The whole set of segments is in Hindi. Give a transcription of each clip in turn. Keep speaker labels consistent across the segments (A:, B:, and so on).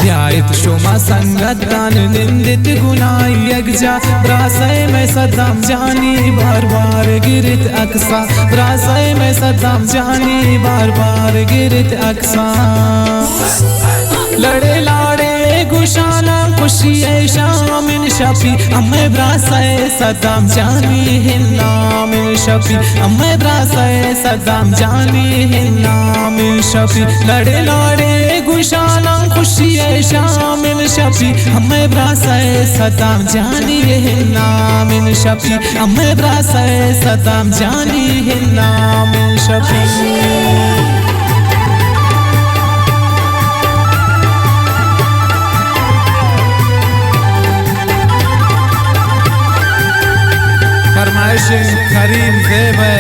A: ध्यायत शुमा संगतान निंदित गुनाह यकजा ब्रासय में सद्दाम जानी बार बार गिरत अक्सा ब्रासय में सद्दाम जानी बार बार गिरत अक्सा लड़े लाड़े गुशाना खुशी शामिन शफी अम्मे ब्रासय सद्दाम जानी हिन्ना मिन शफी अम्मे ब्रासय सद्दाम जानी हिन्ना मिन शफी लड़े लाड़े गुशाना खुशी शामिन शफी अम्मे ब्रासय सद्दाम जानी हिन्ना मिन शफी अम्मे ब्रासय सद्दाम जानी हिन्ना मिन शफी फरमाइश करीम ज़ेब है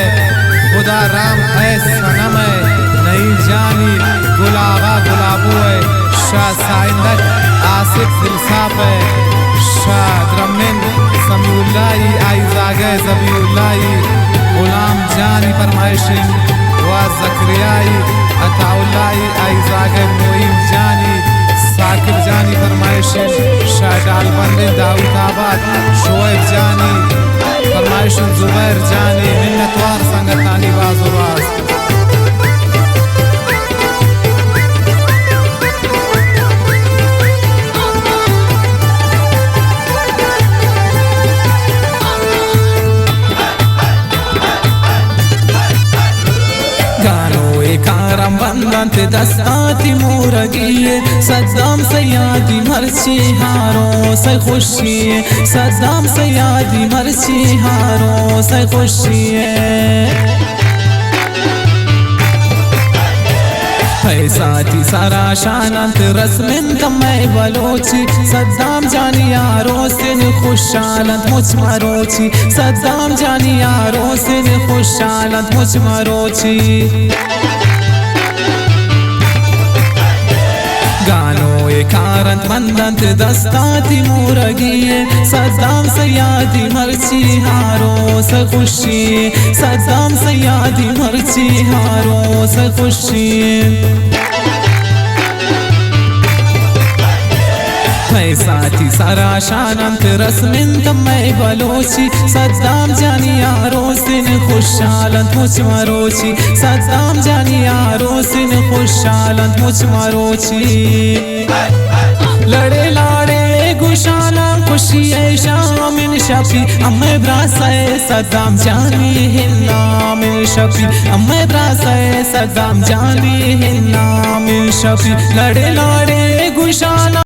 A: खुदा राम है सनम है नहीं जानी गुलाबा गुलाबू है शाह साइंदक आसिफ दिलसाप है शाह द्रमिन समीउल्लाही आइज़ागे ज़बीउल्लाही गुलाम जानी फरमाइश वा ज़करियाई अताउल्लाही आइज़ागे मोईम जानी साकिब जानी फरमाइश शाह डालबंद दाऊदाबाद शोएब जानी फरमाइश जुबैर जानी मिन्नतवार संगतानी बाजुरास कारम बंदन ते दस्ताती मोरगी सद्दाम सयादी मर्ची हारों से खुशी सद्दाम सयादी मर्ची हारों से खुशी साथी सारा शानंत रस्मिन तमय बलोची सद्दाम जानी यारों से खुशालत मुझ मरोची सद्दाम जानी यारों से खुशालत मुझ मरोची गानो कारंत मंदंत दस्ताती मोरगी सद्दाम सयादी मर्ची हारों से खुशी सद्दाम सयादी मर्ची हारों से खुशी साथी सारा शानंत रस्मिन तमय बलोची सद्दाम जानी यारों से खुशालत मुझ मरोची सद्दाम जानी यारों से खुशालत मुझ मरोची लड़े लाड़े गुशाना खुशी शामिन शफी अम्मे ब्रासय सद्दाम जानी हिन्ना मिन शफी अम्मे ब्रासय सद्दाम जानी हिन्ना मिन शफी लड़े लाड़े